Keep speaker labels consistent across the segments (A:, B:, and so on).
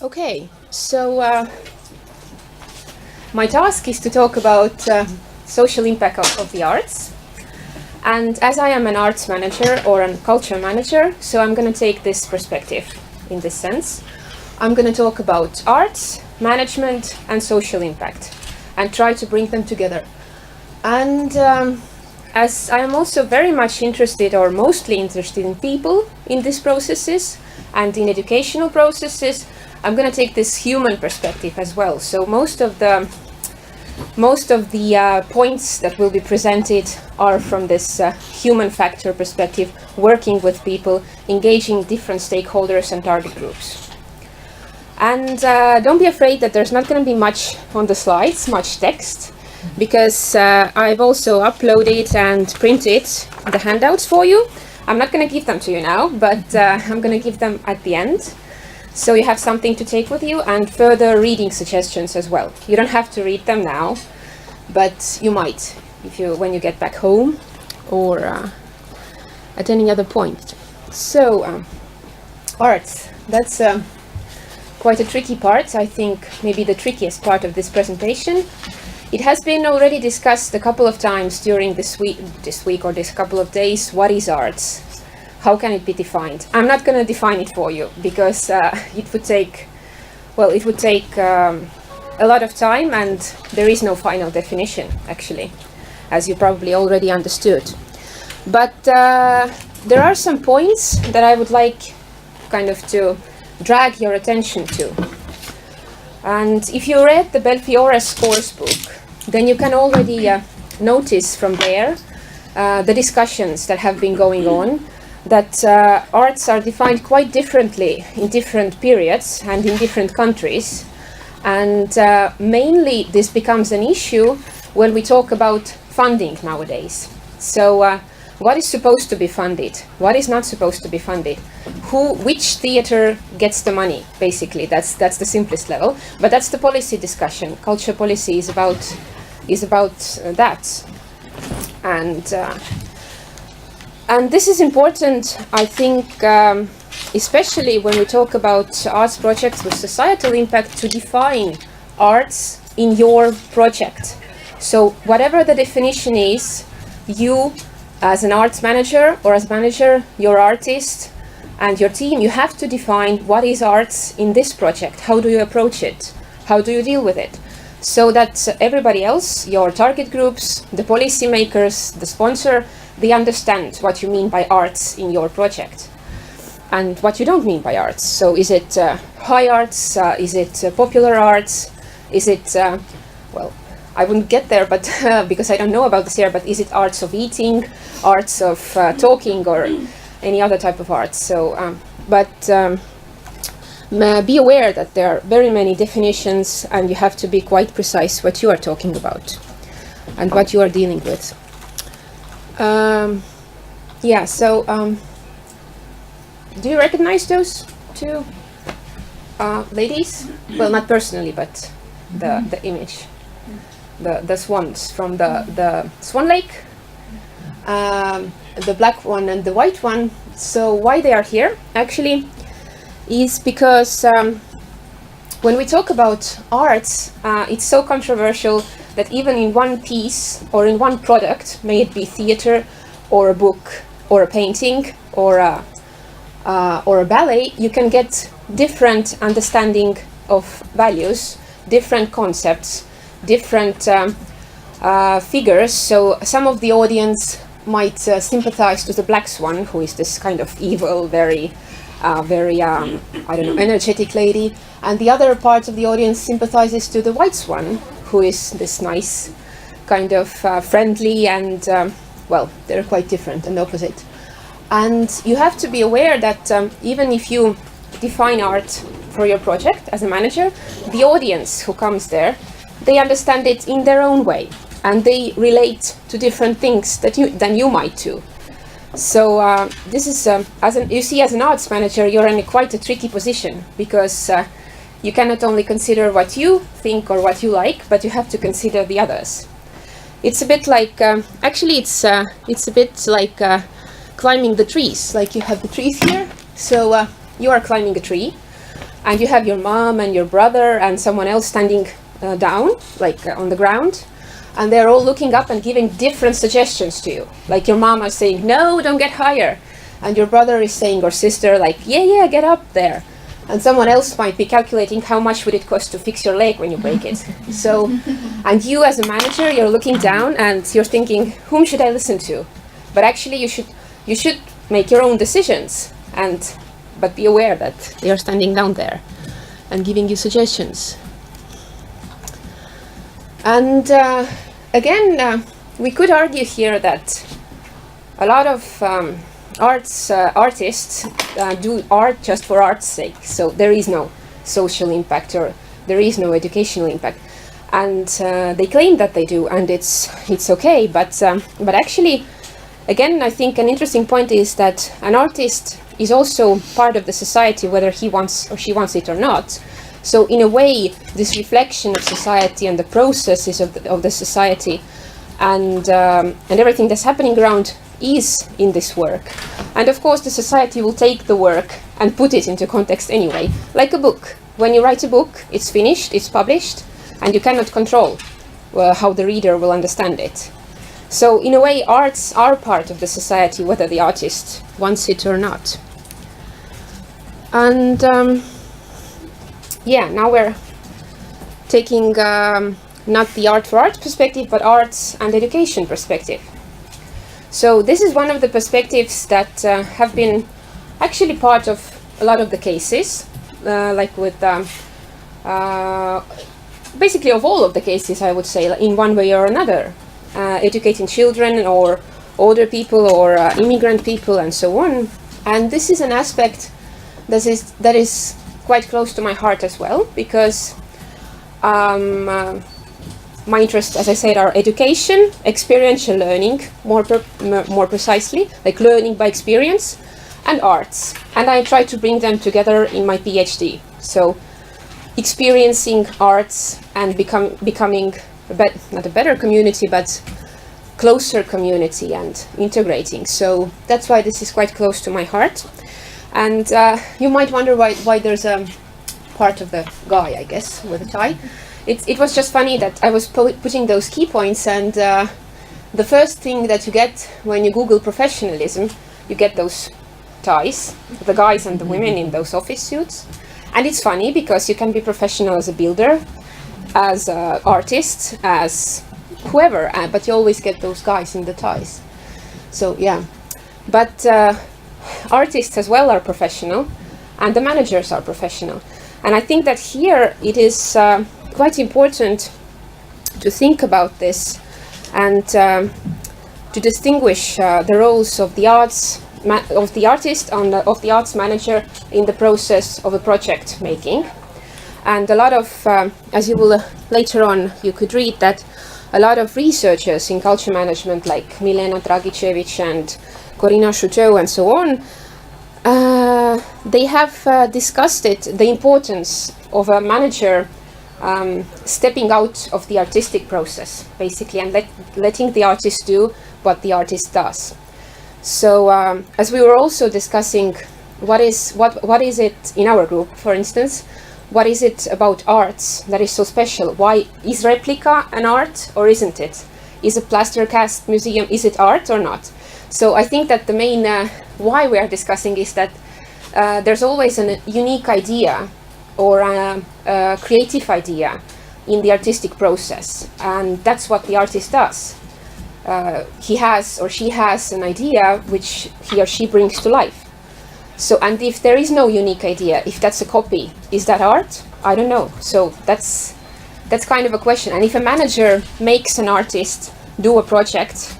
A: Okay, so my task is to talk about social impact of the arts. And as I am an arts manager or a culture manager, so I'm going to take this perspective in this sense. I'm going to talk about arts, management, and social impact, and try to bring them together. And as I am also very much interested, or mostly interested, in people in these processes and in educational processes, I'm going to take this human perspective as well. So most of the points that will be presented are from this human factor perspective, working with people, engaging different stakeholders and target groups. And don't be afraid that there's not going to be much on the slides, much text, because I've also uploaded and printed the handouts for you. I'm not going to give them to you now, but I'm going to give them at the end. So you have something to take with you and further reading suggestions as well. You don't have to read them now, but you might when you get back home or at any other point. So arts, that's quite a tricky part. I think maybe the trickiest part of this presentation. It has been already discussed a couple of times during this week or this couple of days. What is arts? How can it be defined? I'm not going to define it for you because it would take a lot of time, and there is no final definition, actually, as you probably already understood. But there are some points that I would like kind of to drag your attention to. And if you read the Belfiore's course book, then you can already notice from there the discussions that have been going on, that arts are defined quite differently in different periods and in different countries. And mainly this becomes an issue when we talk about funding nowadays. So what is supposed to be funded? What is not supposed to be funded? Which theater gets the money? Basically, that's the simplest level. But that's the policy discussion. Culture policy is about that. And this is important, I think, especially when we talk about arts projects with societal impact, to define arts in your project. So whatever the definition is, you as an arts manager or as manager, your artist and your team, you have to define what is arts in this project. How do you approach it? How do you deal with it? So that everybody else, your target groups, the policymakers, the sponsor, they understand what you mean by arts in your project and what you don't mean by arts. So is it high arts? Is it popular arts? Is it, well, I wouldn't get there, but because I don't know about this here, but is it arts of eating, arts of talking, or any other type of arts? So, be aware that there are very many definitions, and you have to be quite precise what you are talking about and what you are dealing with. Do you recognize those two ladies? Well, not personally, but the image, the swans from the Swan Lake, the black one and the white one. So why they are here actually is because when we talk about arts, it's so controversial that even in one piece or in one product, may it be theater or a book or a painting or a ballet, you can get different understanding of values, different concepts, different figures. So some of the audience might sympathize to the black swan, who is this kind of evil, very energetic lady, and the other part of the audience sympathizes to the white swan, who is this nice, kind of friendly, and they're quite different and opposite. And you have to be aware that even if you define art for your project as a manager, the audience who comes there, they understand it in their own way, and they relate to different things than you might do. So this is, you see, as an arts manager, you're in quite a tricky position, because you cannot only consider what you think or what you like, but you have to consider the others. It's a bit like, it's a bit like climbing the trees. Like you have the trees here, so you are climbing a tree, and you have your mom and your brother and someone else standing down, like on the ground, and they're all looking up and giving different suggestions to you. Like your mom is saying, no, don't get higher. And your brother is saying, or sister, like, yeah, get up there. And someone else might be calculating how much would it cost to fix your leg when you break it. So, and you as a manager, you're looking down and you're thinking, whom should I listen to? But actually you should make your own decisions, but be aware that they are standing down there and giving you suggestions. And again, we could argue here that a lot of artists do art just for art's sake. So there is no social impact or there is no educational impact. And they claim that they do, and it's okay. But actually, again, I think an interesting point is that an artist is also part of the society, whether he wants or she wants it or not. So in a way, this reflection of society and the processes of the society and everything that's happening around is in this work. And of course, the society will take the work and put it into context anyway, like a book. When you write a book, it's finished, it's published, and you cannot control how the reader will understand it. So in a way, arts are part of the society, whether the artist wants it or not. And now we're taking not the art for art perspective, but arts and education perspective. So this is one of the perspectives that have been actually part of a lot of the cases, like with basically of all of the cases, I would say, in one way or another, educating children or older people or immigrant people and so on. And this is an aspect that is quite close to my heart as well, because my interests, as I said, are education, experiential learning, more precisely, like learning by experience, and arts. And I try to bring them together in my PhD. So experiencing arts and becoming not a better community, but closer community and integrating. So that's why this is quite close to my heart. And you might wonder why there's a part of the guy, I guess, with a tie. It was just funny that I was putting those key points, and the first thing that you get when you Google professionalism, you get those ties, the guys and the women in those office suits. And it's funny because you can be professional as a builder, as an artist, as whoever, but you always get those guys in the ties. So yeah, but artists as well are professional, and the managers are professional. And I think that here it is quite important to think about this and to distinguish the roles of the artist and of the arts manager in the process of a project making. And a lot of, as you will later on, you could read that a lot of researchers in culture management, like Milena Dragicevic and Corina Schuteau and so on, they have discussed the importance of a manager stepping out of the artistic process, basically, and letting the artist do what the artist does. So, as we were also discussing, what is it in our group, for instance, what is it about arts that is so special? Why is replica an art or isn't it? Is a plaster cast museum, is it art or not? So I think that the main why we are discussing is that there's always a unique idea or a creative idea in the artistic process, and that's what the artist does. He has or she has an idea which he or she brings to life. So, and if there is no unique idea, if that's a copy, is that art? I don't know. So that's kind of a question. And if a manager makes an artist do a project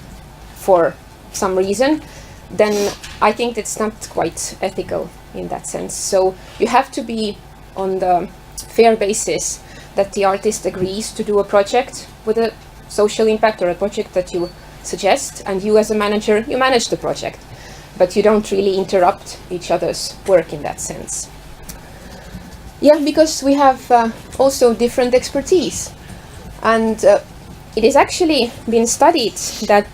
A: for some reason, then I think it's not quite ethical in that sense. So you have to be on the fair basis that the artist agrees to do a project with a social impact or a project that you suggest, and you as a manager, you manage the project, but you don't really interrupt each other's work in that sense. Yeah, because we have also different expertise, and it has actually been studied that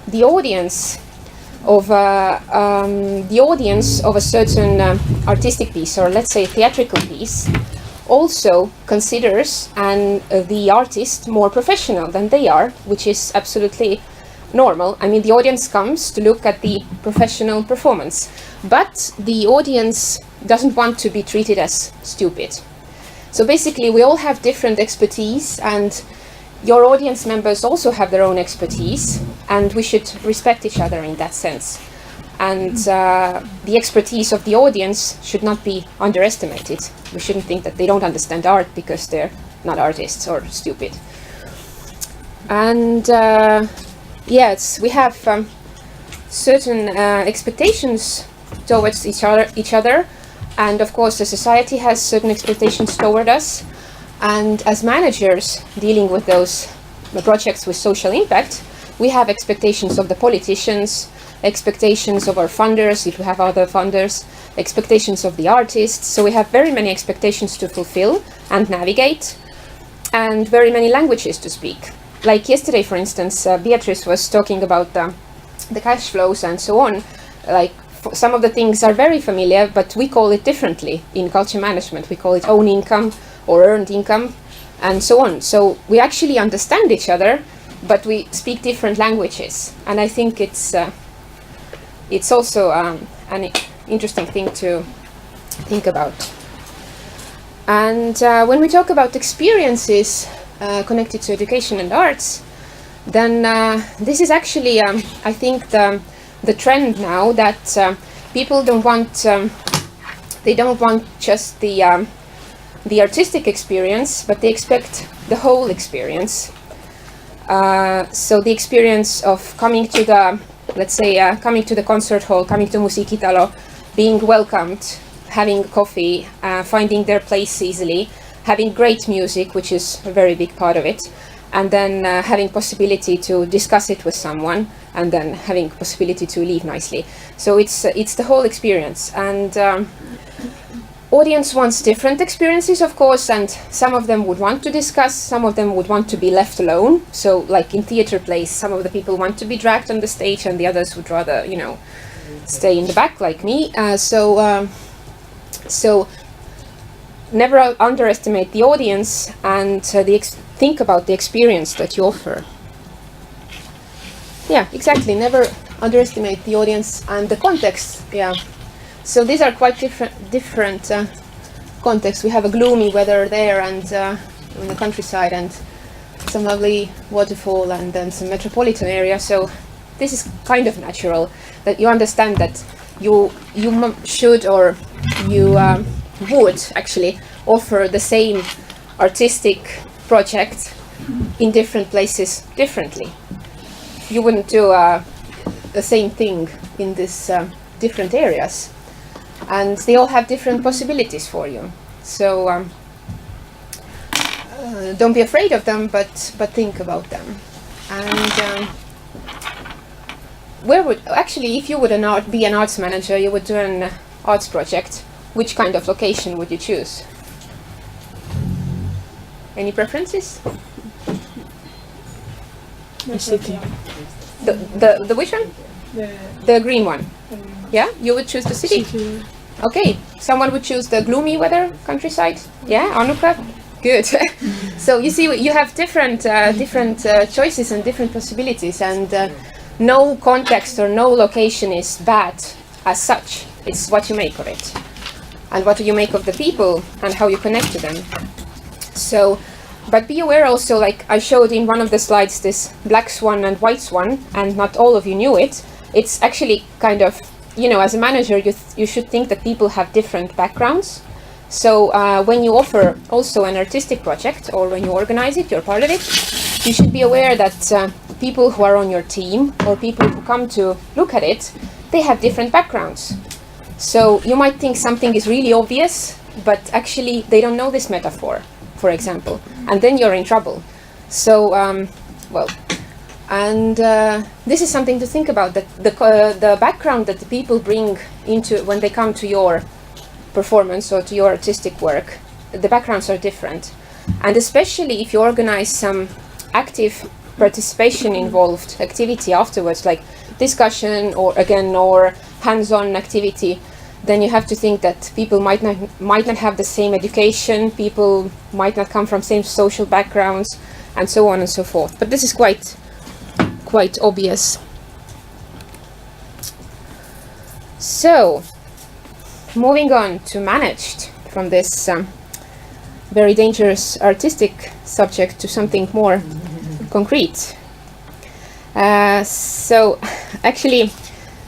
A: the audience of the audience of a certain artistic piece, or let's say theatrical piece, also considers the artist more professional than they are, which is absolutely normal. I mean, the audience comes to look at the professional performance, but the audience doesn't want to be treated as stupid. So basically, we all have different expertise, and your audience members also have their own expertise, and we should respect each other in that sense. And the expertise of the audience should not be underestimated. We shouldn't think that they don't understand art because they're not artists or stupid. And yes, we have certain expectations towards each other, and of course the society has certain expectations toward us. And as managers dealing with those projects with social impact, we have expectations of the politicians, expectations of our funders, if we have other funders, expectations of the artists. So we have very many expectations to fulfill and navigate, and very many languages to speak. Like yesterday, for instance, Beatrice was talking about the cash flows and so on. Like some of the things are very familiar, but we call it differently in culture management. We call it own income or earned income and so on. So we actually understand each other, but we speak different languages. And I think it's also an interesting thing to think about. And when we talk about experiences connected to education and arts, then this is actually, I think, the trend now that people don't want, they don't want just the artistic experience, but they expect the whole experience. So the experience of coming to the, let's say, coming to the concert hall, coming to Musiikkitalo, being welcomed, having coffee, finding their place easily, having great music, which is a very big part of it, and then having possibility to discuss it with someone, and then having possibility to leave nicely. So it's the whole experience. And audience wants different experiences, of course, and some of them would want to discuss, some of them would want to be left alone. So like in theater plays, some of the people want to be dragged on the stage and the others would rather, you know, stay in the back like me. So never underestimate the audience, and think about the experience that you offer. Yeah, exactly, never underestimate the audience and the context. Yeah. So these are quite different contexts. We have a gloomy weather there, and in the countryside, and some lovely waterfall, and then some metropolitan area. So this is kind of natural that you understand that you should, or you would actually offer the same artistic project in different places differently. You wouldn't do the same thing in these different areas. And they all have different possibilities for you. So don't be afraid of them, but think about them. And where would actually, if you would be an arts manager, you would do an arts project. Which kind of location would you choose? Any preferences?
B: The city.
A: The which one? The green one. Yeah, you would choose the city. Okay, someone would choose the gloomy weather countryside. Yeah, Anuka, good. So you see, you have different choices and different possibilities, and no context or no location is bad as such. It's what you make of it, and what do you make of the people, and how you connect to them. So, but be aware also, like I showed in one of the slides, this black swan and white swan, and not all of you knew it. It's actually kind of, you know, as a manager, you should think that people have different backgrounds. So when you offer also an artistic project, or when you organize it, you're part of it, you should be aware that people who are on your team, or people who come to look at it, they have different backgrounds. So you might think something is really obvious, but actually they don't know this metaphor, for example, and then you're in trouble. So, this is something to think about, that the background that the people bring into when they come to your performance or to your artistic work, the backgrounds are different. And especially if you organize some active participation involved activity afterwards, like discussion or hands-on activity, then you have to think that people might not have the same education, people might not come from same social backgrounds, and so on and so forth. But this is quite obvious. So, moving on to managed from this very dangerous artistic subject to something more concrete. So, actually,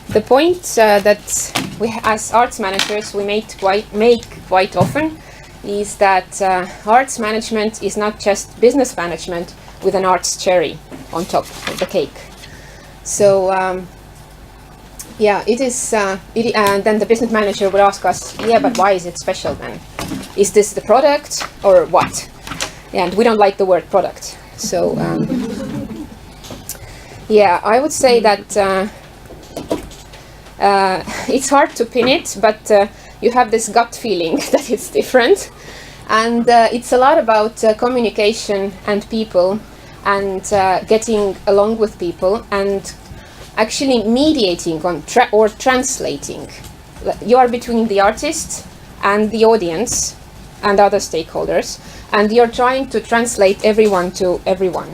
A: the point that we, as arts managers, we make quite often is that arts management is not just business management with an arts cherry on top of the cake. So yeah, it is. And then the business manager would ask us, yeah, but why is it special then? Is this the product or what? And we don't like the word product. So yeah, I would say that it's hard to pin it, but you have this gut feeling that it's different. And it's a lot about communication and people and getting along with people and actually mediating on or translating. You are between the artist and the audience and other stakeholders, and you're trying to translate everyone to everyone.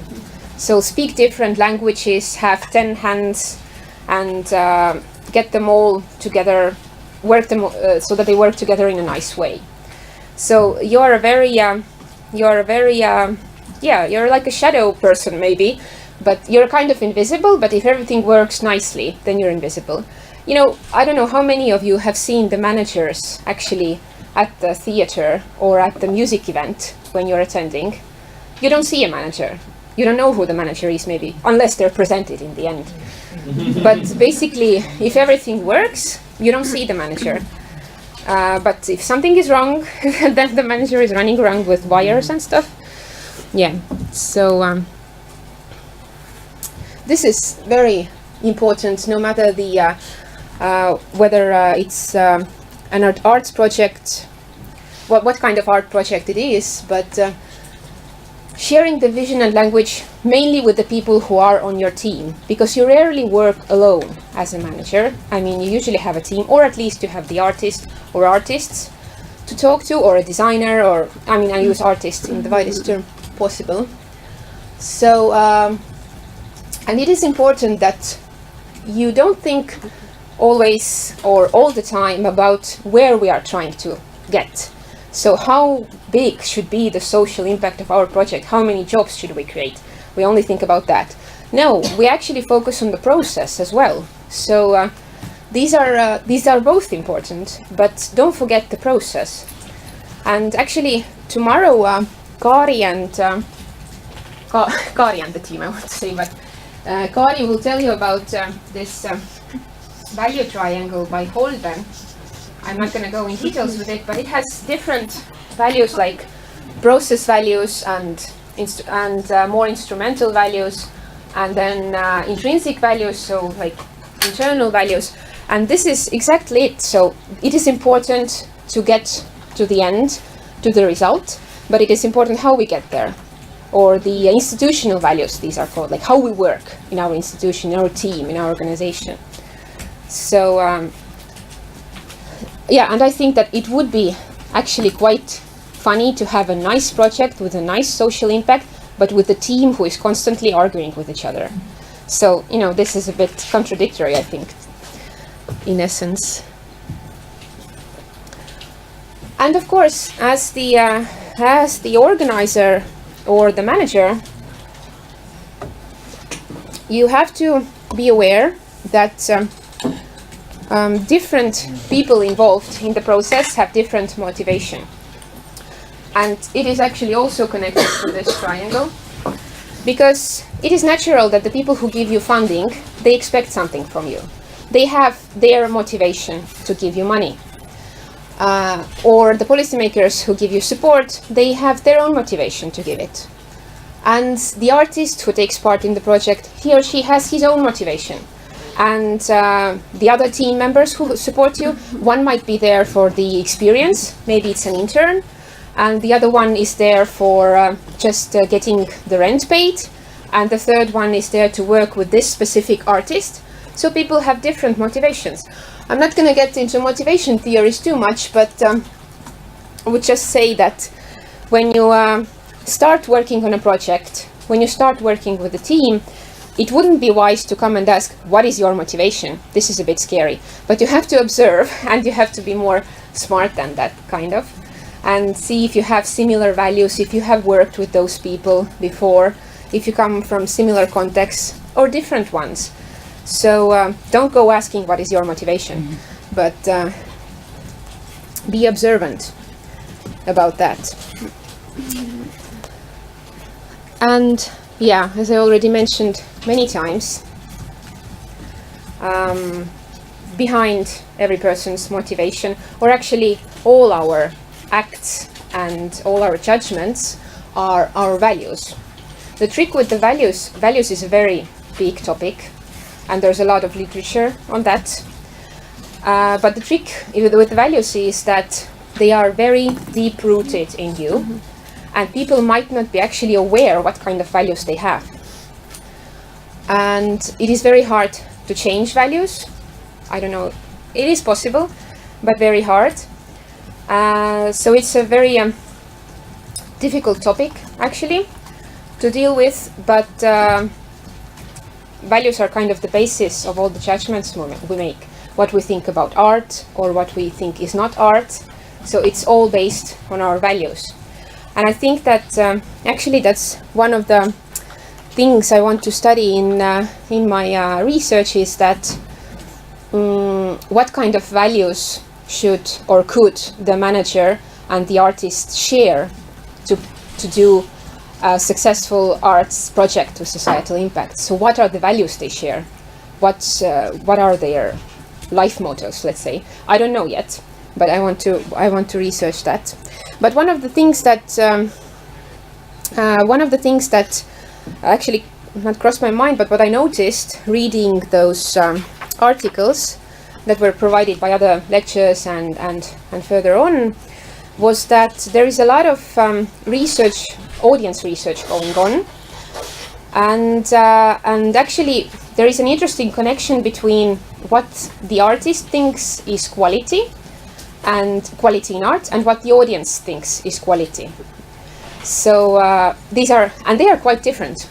A: So speak different languages, have 10 hands, and get them all together, work them so that they work together in a nice way. So you're like a shadow person maybe, but you're kind of invisible, but if everything works nicely, then you're invisible. You know, I don't know how many of you have seen the managers actually at the theater or at the music event when you're attending. You don't see a manager. You don't know who the manager is maybe, unless they're presented in the end. But basically, if everything works, you don't see the manager. But if something is wrong, then the manager is running around with wires and stuff. Yeah, so this is very important, no matter the whether it's an arts project, what kind of art project it is, but sharing the vision and language mainly with the people who are on your team, because you rarely work alone as a manager. I mean, you usually have a team, or at least you have the artist or artists to talk to, or a designer, or I mean, I use artist in the widest term possible. So, and it is important that you don't think always or all the time about where we are trying to get. So how big should be the social impact of our project? How many jobs should we create? We only think about that. No, we actually focus on the process as well. So these are both important, but don't forget the process. And actually tomorrow, Kari and the team, I want to say, but Kari will tell you about this value triangle by Holden. I'm not going to go in details with it, but it has different values like process values and more instrumental values, and then intrinsic values, so like internal values. And this is exactly it. So it is important to get to the end, to the result, but it is important how we get there. Or the institutional values, these are called, like how we work in our institution, in our team, in our organization. So yeah, and I think that it would be actually quite funny to have a nice project with a nice social impact, but with a team who is constantly arguing with each other. So, you know, this is a bit contradictory, I think, in essence. And of course, as the organizer or the manager, you have to be aware that different people involved in the process have different motivation. And it is actually also connected to this triangle, because it is natural that the people who give you funding, they expect something from you. They have their motivation to give you money. Or the policymakers who give you support, they have their own motivation to give it. And the artist who takes part in the project, he or she has his own motivation. And the other team members who support you, one might be there for the experience, maybe it's an intern, and the other one is there for just getting the rent paid, and the third one is there to work with this specific artist. So people have different motivations. I'm not going to get into motivation theories too much, but I would just say that when you start working on a project, when you start working with a team, it wouldn't be wise to come and ask, what is your motivation? This is a bit scary. But you have to observe, and you have to be more smart than that, kind of, and see if you have similar values, if you have worked with those people before, if you come from similar contexts or different ones. So don't go asking what is your motivation, but be observant about that. And yeah, as I already mentioned many times, behind every person's motivation, or actually all our acts and all our judgments, are our values. The trick with the values is a very big topic, and there's a lot of literature on that. But the trick with the values is that they are very deep-rooted in you, and people might not be actually aware what kind of values they have. And it is very hard to change values. I don't know, it is possible, but very hard. So it's a very difficult topic, actually, to deal with, but values are kind of the basis of all the judgments we make. What we think about art, or what we think is not art. So it's all based on our values. And I think that actually that's one of the things I want to study in my research, is that what kind of values should or could the manager and the artist share to do a successful arts project with societal impact. So what are the values they share? What are their life mottos, let's say? I don't know yet, but I want to research that. But one of the things that actually not crossed my mind, but what I noticed reading those articles that were provided by other lectures and further on, was that there is a lot of audience research going on, and actually there is an interesting connection between what the artist thinks is quality and quality in art, and what the audience thinks is quality. So they are quite different.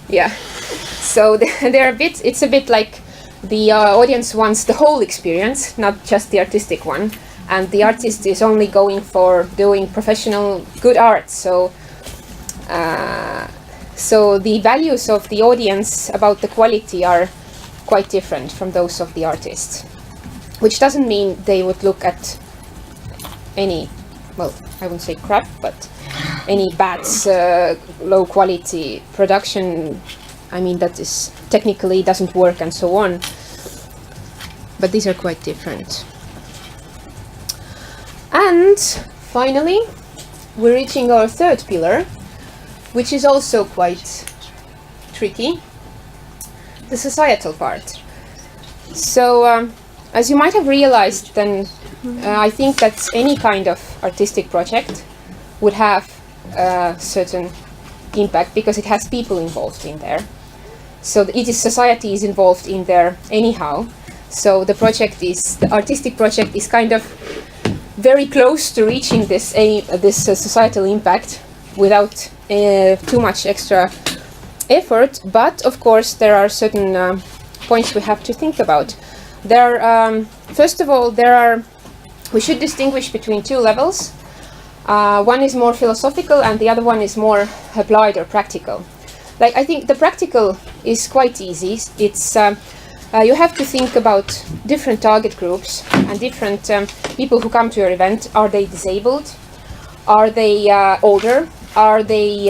A: Yeah. So it's a bit like the audience wants the whole experience, not just the artistic one, and the artist is only going for doing professional good art. So the values of the audience about the quality are quite different from those of the artist, which doesn't mean they would look at any, well, I wouldn't say crap, but any bad, low quality production. I mean, that is technically doesn't work and so on. But these are quite different. And finally, we're reaching our third pillar, which is also quite tricky, the societal part. So, as you might have realized, then I think that any kind of artistic project would have a certain impact, because it has people involved in there. So society is involved in there anyhow. So the artistic project is kind of very close to reaching this societal impact without too much extra effort. But of course, there are certain points we have to think about. First of all, we should distinguish between two levels. One is more philosophical, and the other one is more applied or practical. Like, I think the practical is quite easy. It's you have to think about different target groups and different people who come to your event. Are they disabled? Are they older? Are they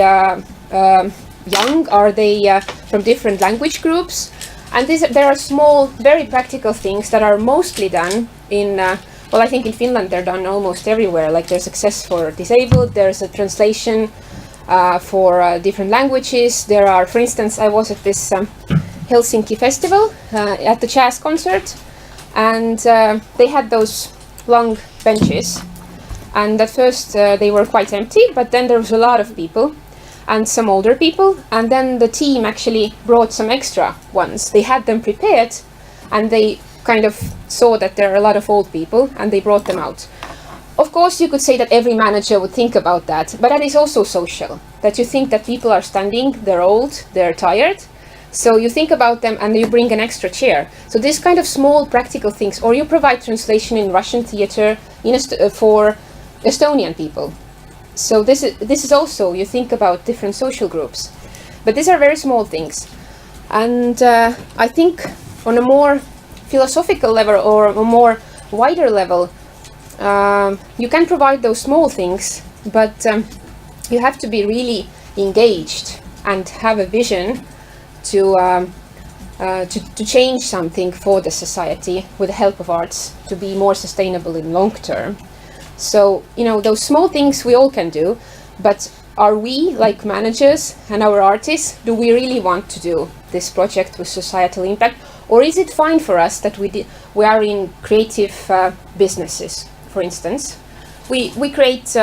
A: young? Are they from different language groups? And there are small, very practical things that are mostly done in, well, I think in Finland they're done almost everywhere. Like, there's access for disabled, there's a translation for different languages. There are, for instance, I was at this Helsinki festival at the jazz concert, and they had those long benches. And at first they were quite empty, but then there was a lot of people and some older people. And then the team actually brought some extra ones. They had them prepared and they kind of saw that there are a lot of old people, and they brought them out. Of course, you could say that every manager would think about that, but that is also social. That you think that people are standing, they're old, they're tired, so you think about them and you bring an extra chair. So this kind of small practical things, or you provide translation in Russian theater for Estonian people. So this is also, you think about different social groups. But these are very small things. And I think on a more philosophical level or a more wider level, you can provide those small things, but you have to be really engaged and have a vision to change something for the society with the help of arts to be more sustainable in long term. So, those small things we all can do, but are we, like managers and our artists, do we really want to do this project with societal impact? Or is it fine for us that we are in creative businesses, for instance? We create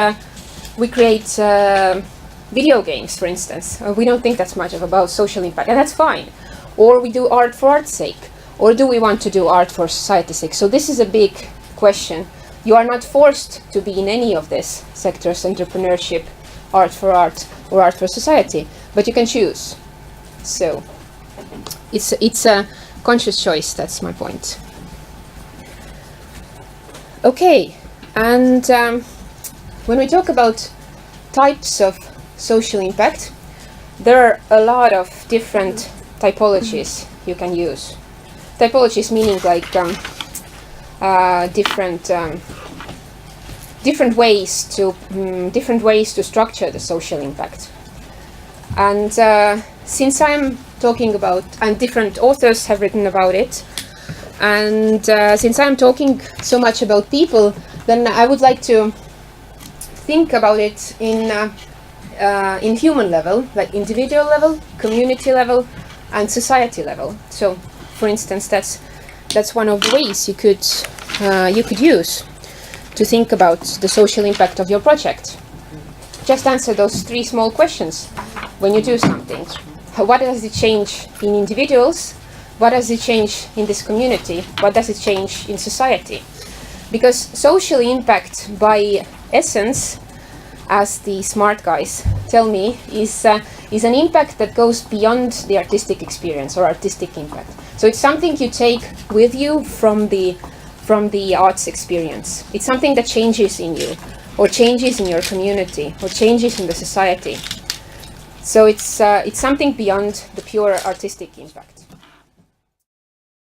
A: video games, for instance. We don't think that's much about social impact, and that's fine. Or we do art for art's sake. Or do we want to do art for society's sake? So this is a big question. You are not forced to be in any of these sectors, entrepreneurship, art for art, or art for society, but you can choose. So it's a conscious choice, that's my point. Okay, and when we talk about types of social impact, there are a lot of different typologies you can use. Typologies meaning like different ways to structure the social impact. And since I'm talking about, and different authors have written about it, and since I'm talking so much about people, then I would like to think about it in human level, like individual level, community level, and society level. So, for instance, that's one of the ways you could use to think about the social impact of your project. Just answer those 3 small questions when you do something. What does it change in individuals? What does it change in this community? What does it change in society? Because social impact by essence, as the smart guys tell me, is an impact that goes beyond the artistic experience or artistic impact. So it's something you take with you from the arts experience. It's something that changes in you, or changes in your community, or changes in the society. So it's something beyond the pure artistic impact.